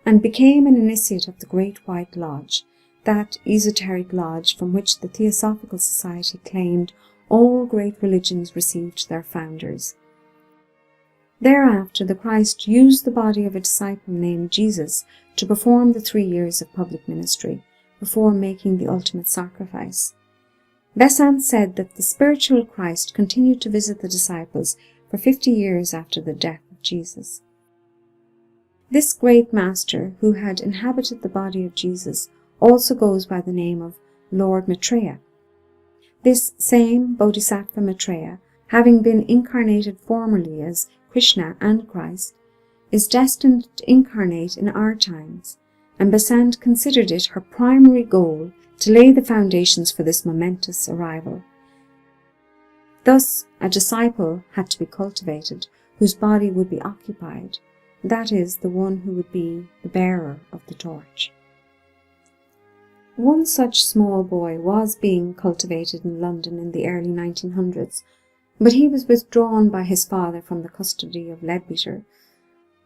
and became an initiate of the Great White Lodge, that esoteric lodge from which the Theosophical Society claimed all great religions received their founders. Thereafter, the Christ used the body of a disciple named Jesus to perform the 3 years of public ministry, before making the ultimate sacrifice. Besant said that the spiritual Christ continued to visit the disciples for 50 years after the death of Jesus. This great master, who had inhabited the body of Jesus, also goes by the name of Lord Maitreya. This same Bodhisattva Maitreya, having been incarnated formerly as Krishna and Christ, is destined to incarnate in our times, and Besant considered it her primary goal to lay the foundations for this momentous arrival. Thus, a disciple had to be cultivated, whose body would be occupied, that is, the one who would be the bearer of the torch. One such small boy was being cultivated in London in the early 1900s, but he was withdrawn by his father from the custody of Leadbeater,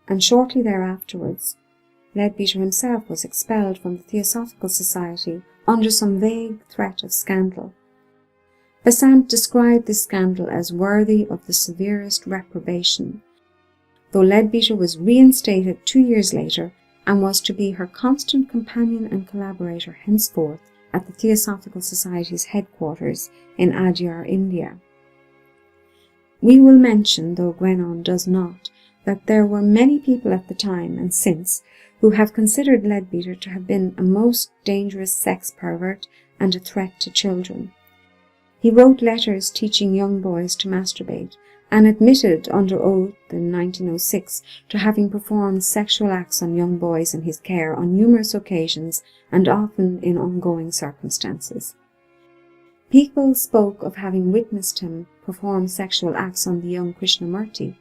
and shortly thereafterwards, Leadbeater himself was expelled from the Theosophical Society under some vague threat of scandal. Besant described this scandal as worthy of the severest reprobation, though Leadbeater was reinstated 2 years later and was to be her constant companion and collaborator henceforth at the Theosophical Society's headquarters in Adyar, India. We will mention, though Guénon does not, that there were many people at the time and since who have considered Leadbeater to have been a most dangerous sex pervert and a threat to children. He wrote letters teaching young boys to masturbate, and admitted under oath in 1906 to having performed sexual acts on young boys in his care on numerous occasions and often in ongoing circumstances. People spoke of having witnessed him perform sexual acts on the young Krishnamurti,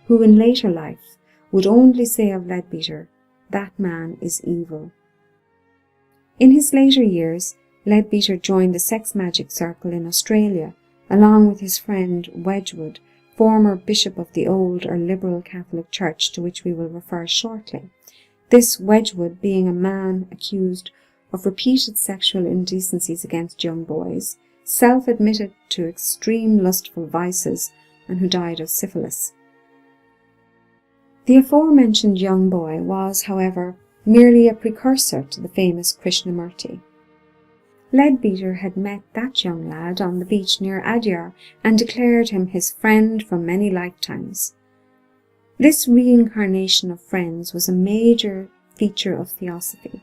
who in later life would only say of Leadbeater, "That man is evil." In his later years, Leadbeater joined the sex magic circle in Australia, along with his friend Wedgwood, former bishop of the old or liberal Catholic Church, to which we will refer shortly. This Wedgwood being a man accused of repeated sexual indecencies against young boys, self-admitted to extreme lustful vices, and who died of syphilis. The aforementioned young boy was, however, merely a precursor to the famous Krishnamurti. Leadbeater had met that young lad on the beach near Adyar and declared him his friend from many lifetimes. This reincarnation of friends was a major feature of Theosophy.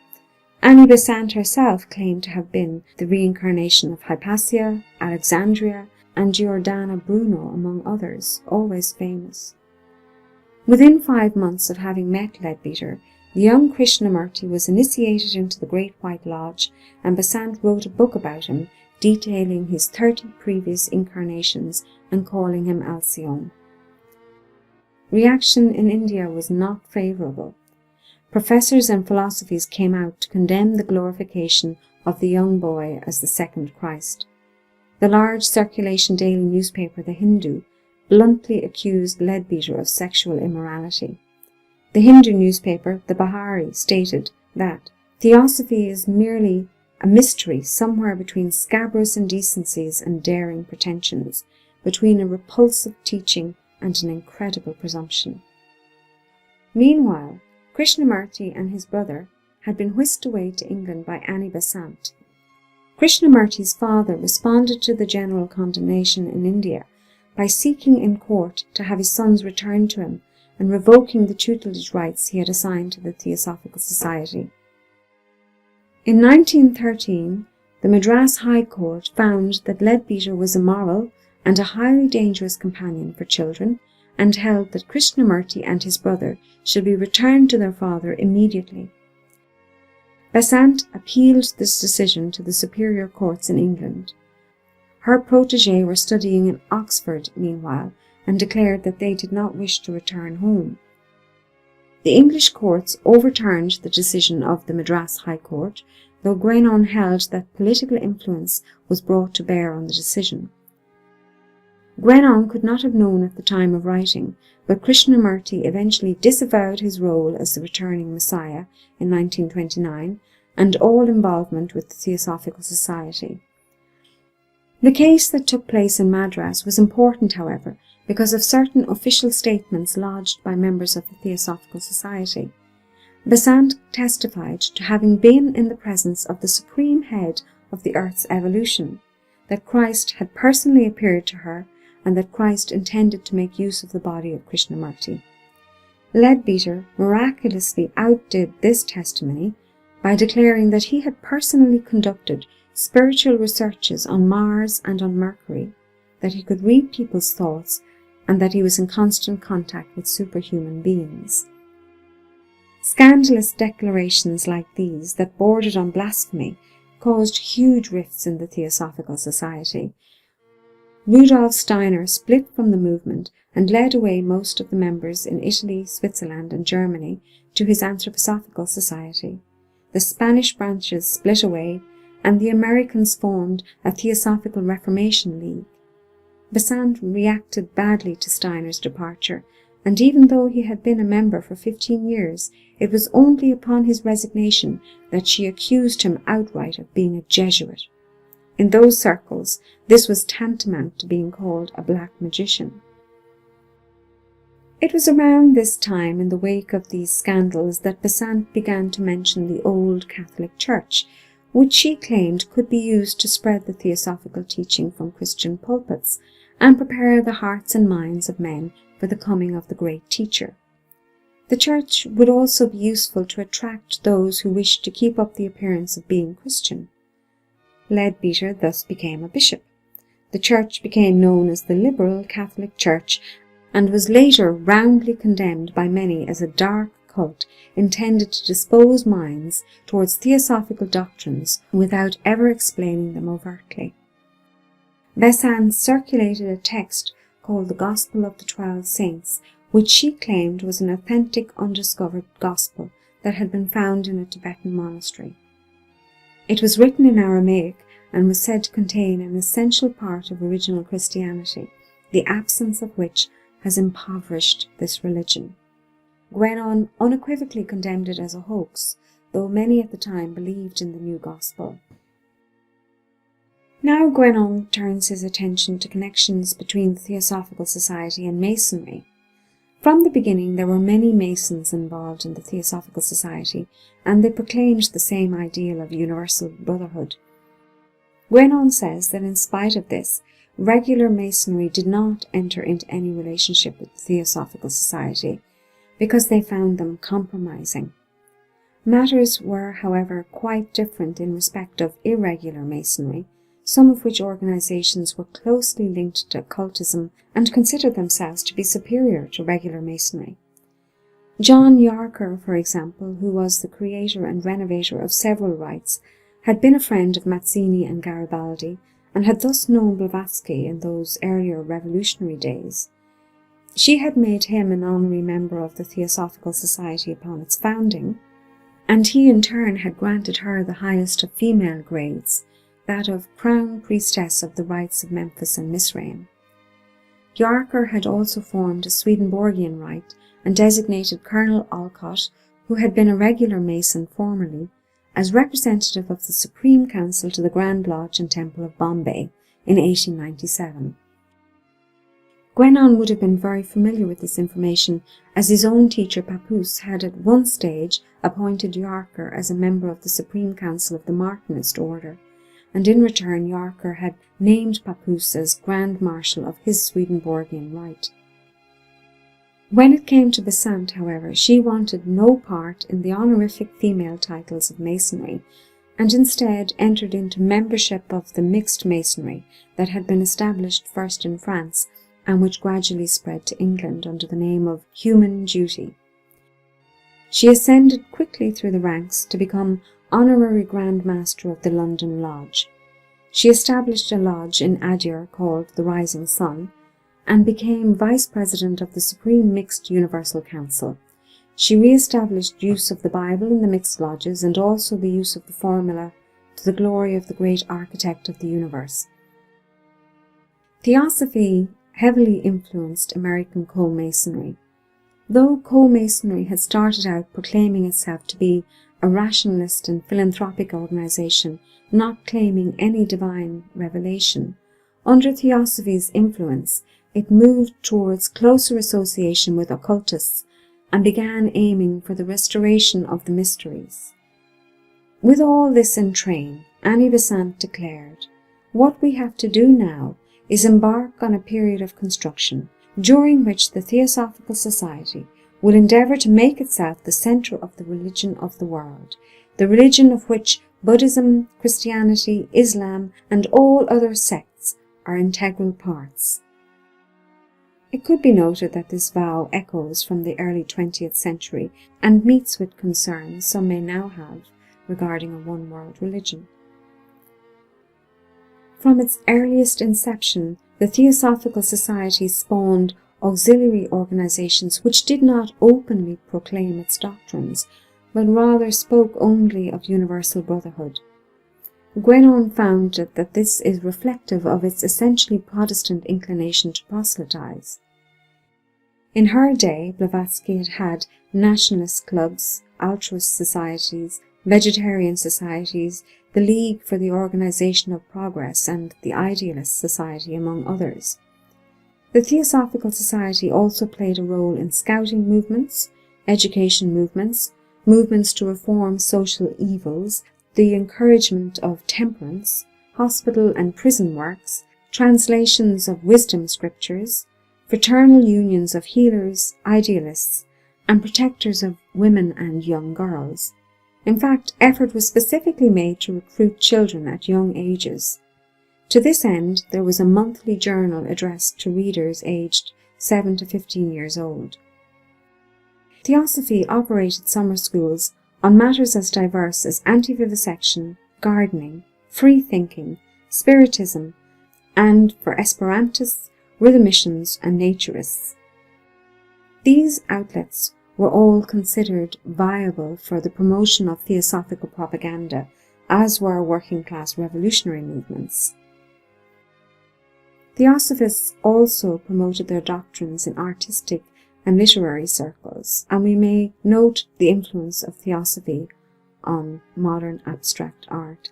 Annie Besant herself claimed to have been the reincarnation of Hypatia, Alexandria, and Giordana Bruno, among others, always famous. Within 5 months of having met Leadbeater, the young Krishnamurti was initiated into the Great White Lodge, and Besant wrote a book about him, detailing his 30 previous incarnations and calling him Alcyone. Reaction in India was not favourable. Professors and philosophies came out to condemn the glorification of the young boy as the second Christ. The large circulation daily newspaper The Hindu bluntly accused Leadbeater of sexual immorality. The Hindu newspaper, the Bahari, stated that Theosophy is merely a mystery somewhere between scabrous indecencies and daring pretensions, between a repulsive teaching and an incredible presumption. Meanwhile, Krishnamurti and his brother had been whisked away to England by Annie Besant. Krishnamurti's father responded to the general condemnation in India by seeking in court to have his sons returned to him and revoking the tutelage rights he had assigned to the Theosophical Society. In 1913, the Madras High Court found that Leadbeater was immoral and a highly dangerous companion for children, and held that Krishnamurti and his brother should be returned to their father immediately. Besant appealed this decision to the superior courts in England. Her protégés were studying in Oxford meanwhile, and declared that they did not wish to return home. The English courts overturned the decision of the Madras High Court, though Guénon held that political influence was brought to bear on the decision. Guénon could not have known at the time of writing, but Krishnamurti eventually disavowed his role as the returning Messiah in 1929 and all involvement with the Theosophical Society. The case that took place in Madras was important, however, because of certain official statements lodged by members of the Theosophical Society. Besant testified to having been in the presence of the supreme head of the earth's evolution, that Christ had personally appeared to her, and that Christ intended to make use of the body of Krishnamurti. Leadbeater miraculously outdid this testimony by declaring that he had personally conducted spiritual researches on Mars and on Mercury, that he could read people's thoughts, and that he was in constant contact with superhuman beings. Scandalous declarations like these, that bordered on blasphemy, caused huge rifts in the Theosophical Society. Rudolf Steiner split from the movement and led away most of the members in Italy, Switzerland and Germany to his Anthroposophical Society. The Spanish branches split away, and the Americans formed a Theosophical Reformation League. Besant reacted badly to Steiner's departure, and even though he had been a member for 15 years, it was only upon his resignation that she accused him outright of being a Jesuit. In those circles, this was tantamount to being called a black magician. It was around this time, in the wake of these scandals, that Besant began to mention the old Catholic Church, which she claimed could be used to spread the theosophical teaching from Christian pulpits and prepare the hearts and minds of men for the coming of the great teacher. The church would also be useful to attract those who wished to keep up the appearance of being Christian. Leadbeater thus became a bishop. The church became known as the Liberal Catholic Church and was later roundly condemned by many as a dark cult intended to dispose minds towards theosophical doctrines without ever explaining them overtly. Besant circulated a text called the Gospel of the 12 Saints, which she claimed was an authentic undiscovered gospel that had been found in a Tibetan monastery. It was written in Aramaic and was said to contain an essential part of original Christianity, the absence of which has impoverished this religion. Guénon unequivocally condemned it as a hoax, though many at the time believed in the new gospel. Now Guénon turns his attention to connections between the Theosophical Society and Masonry. From the beginning there were many Masons involved in the Theosophical Society, and they proclaimed the same ideal of universal brotherhood. Guénon says that in spite of this, regular Masonry did not enter into any relationship with the Theosophical Society, because they found them compromising. Matters were, however, quite different in respect of irregular Masonry, some of which organizations were closely linked to occultism and considered themselves to be superior to regular Masonry. John Yarker, for example, who was the creator and renovator of several rites, had been a friend of Mazzini and Garibaldi, and had thus known Blavatsky in those earlier revolutionary days. She had made him an honorary member of the Theosophical Society upon its founding, and he in turn had granted her the highest of female grades, that of Crown Priestess of the Rites of Memphis and Misraim. Yarker had also formed a Swedenborgian rite and designated Colonel Olcott, who had been a regular Mason formerly, as representative of the Supreme Council to the Grand Lodge and Temple of Bombay in 1897. Guénon would have been very familiar with this information, as his own teacher Papoose had at one stage appointed Yarker as a member of the Supreme Council of the Martinist Order, and in return Yarker had named Papoose as Grand Marshal of his Swedenborgian rite. When it came to Besant, however, she wanted no part in the honorific female titles of Masonry, and instead entered into membership of the mixed Masonry that had been established first in France and which gradually spread to England under the name of Human Duty. She ascended quickly through the ranks to become Honorary Grand Master of the London Lodge. She established a lodge in Adyr called the Rising Sun, and became Vice President of the Supreme Mixed Universal Council. She re-established use of the Bible in the mixed lodges and also the use of the formula to the glory of the great architect of the universe. Theosophy heavily influenced American co-masonry. Though co-masonry had started out proclaiming itself to be a rationalist and philanthropic organization, not claiming any divine revelation, under Theosophy's influence, it moved towards closer association with occultists and began aiming for the restoration of the mysteries. With all this in train, Annie Besant declared, "What we have to do now is embark on a period of construction, during which the Theosophical Society will endeavour to make itself the centre of the religion of the world, the religion of which Buddhism, Christianity, Islam, and all other sects are integral parts." It could be noted that this vow echoes from the early 20th century and meets with concerns some may now have regarding a one-world religion. From its earliest inception, the Theosophical Society spawned auxiliary organizations which did not openly proclaim its doctrines, but rather spoke only of universal brotherhood. Guénon found that this is reflective of its essentially Protestant inclination to proselytize. In her day, Blavatsky had nationalist clubs, altruist societies, vegetarian societies, the League for the Organization of Progress, and the Idealist Society, among others. The Theosophical Society also played a role in scouting movements, education movements, movements to reform social evils, the encouragement of temperance, hospital and prison works, translations of wisdom scriptures, fraternal unions of healers, idealists, and protectors of women and young girls. In fact, effort was specifically made to recruit children at young ages. To this end, there was a monthly journal addressed to readers aged 7 to 15 years old. Theosophy operated summer schools on matters as diverse as anti-vivisection, gardening, free thinking, spiritism, and for Esperantists, rhythmicians, and naturists. These outlets were all considered viable for the promotion of theosophical propaganda, as were working-class revolutionary movements. Theosophists also promoted their doctrines in artistic and literary circles, and we may note the influence of Theosophy on modern abstract art.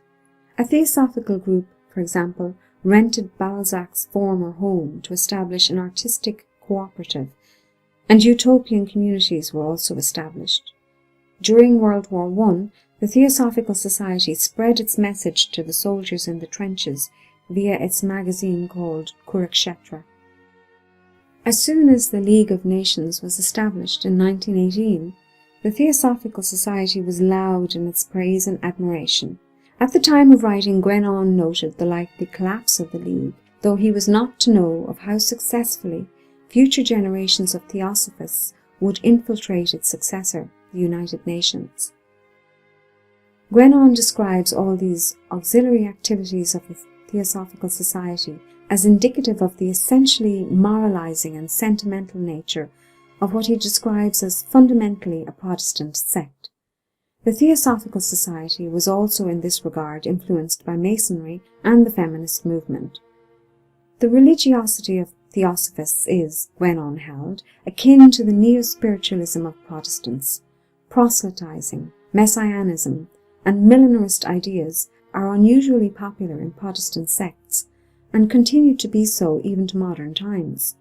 A theosophical group, for example, rented Balzac's former home to establish an artistic cooperative, and utopian communities were also established. During World War I, the Theosophical Society spread its message to the soldiers in the trenches via its magazine called Kurukshetra. As soon as the League of Nations was established in 1918, the Theosophical Society was loud in its praise and admiration. At the time of writing, Guénon noted the likely collapse of the League, though he was not to know of how successfully future generations of Theosophists would infiltrate its successor, the United Nations. Guénon describes all these auxiliary activities of the Theosophical Society as indicative of the essentially moralizing and sentimental nature of what he describes as fundamentally a Protestant sect. The Theosophical Society was also in this regard influenced by Masonry and the feminist movement. The religiosity of Theosophists is, Guénon held, akin to the neo-spiritualism of Protestants. Proselytizing, messianism, and millenarist ideas are unusually popular in Protestant sects, and continue to be so even to modern times.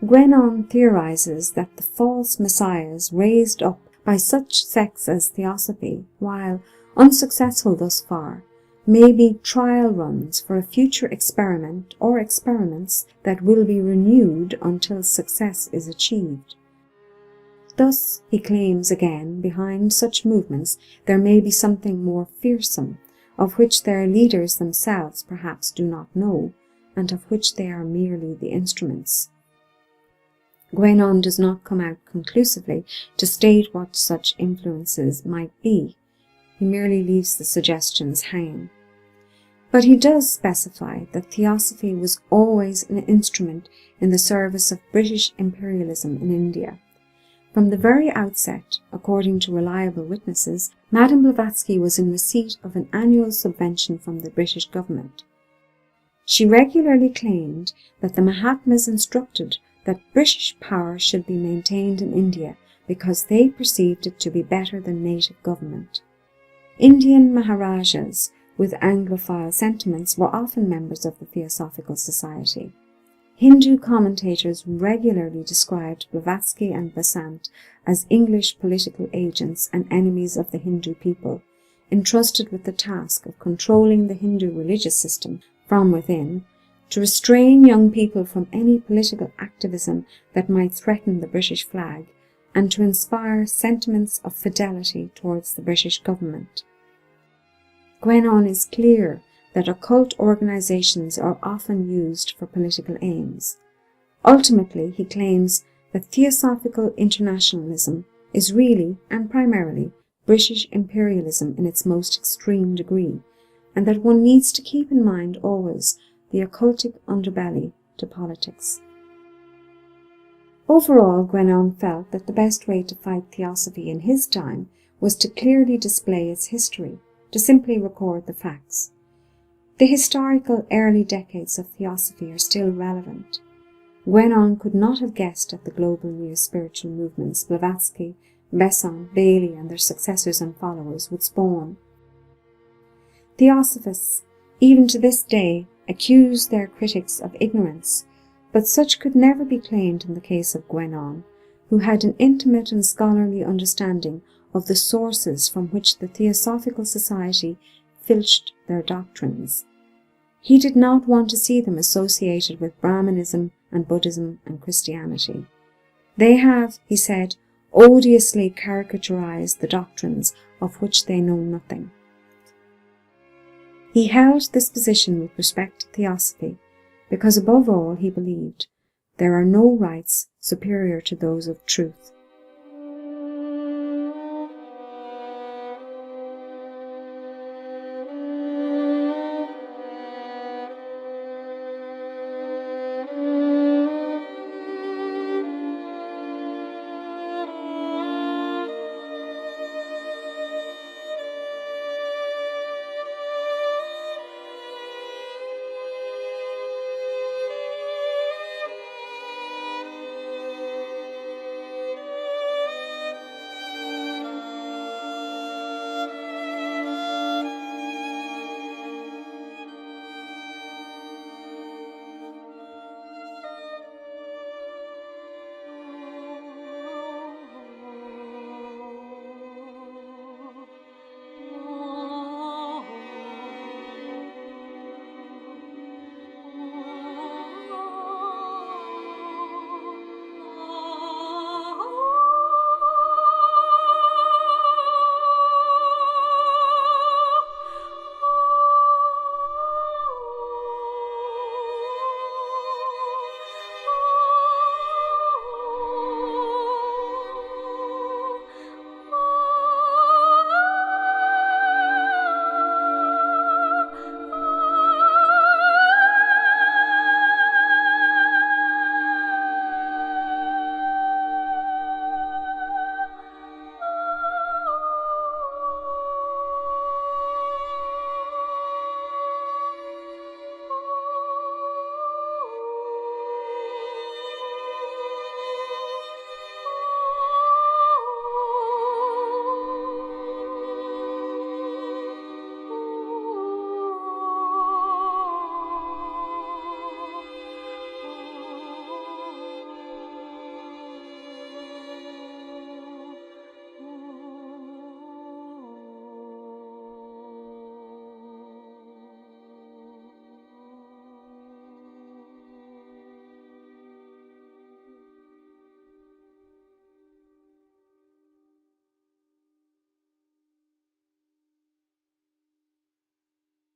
Guénon theorizes that the false messiahs raised up by such sects as Theosophy, while unsuccessful thus far, may be trial runs for a future experiment or experiments that will be renewed until success is achieved. Thus, he claims again, behind such movements there may be something more fearsome, of which their leaders themselves perhaps do not know, and of which they are merely the instruments. Guénon does not come out conclusively to state what such influences might be. he merely leaves the suggestions hanging. But he does specify that Theosophy was always an instrument in the service of British imperialism in India. From the very outset, according to reliable witnesses, Madame Blavatsky was in receipt of an annual subvention from the British government. She regularly claimed that the Mahatmas instructed that British power should be maintained in India because they perceived it to be better than native government. Indian Maharajas with Anglophile sentiments were often members of the Theosophical Society. Hindu commentators regularly described Blavatsky and Besant as English political agents and enemies of the Hindu people, entrusted with the task of controlling the Hindu religious system from within, to restrain young people from any political activism that might threaten the British flag, and to inspire sentiments of fidelity towards the British government. Guénon is clear that occult organizations are often used for political aims. Ultimately, he claims that Theosophical internationalism is really and primarily British imperialism in its most extreme degree, and that one needs to keep in mind always the occultic underbelly to politics. Overall, Guénon felt that the best way to fight Theosophy in his time was to clearly display its history, to simply record the facts. The historical early decades of Theosophy are still relevant. Guénon could not have guessed at the global neo-spiritual movements Blavatsky, Besant, Bailey and their successors and followers would spawn. Theosophists, even to this day, accuse their critics of ignorance, but such could never be claimed in the case of Guénon, who had an intimate and scholarly understanding of the sources from which the Theosophical Society filched their doctrines. He did not want to see them associated with Brahmanism and Buddhism and Christianity. They have, he said, odiously caricaturized the doctrines of which they know nothing. He held this position with respect to Theosophy because above all he believed there are no rights superior to those of truth.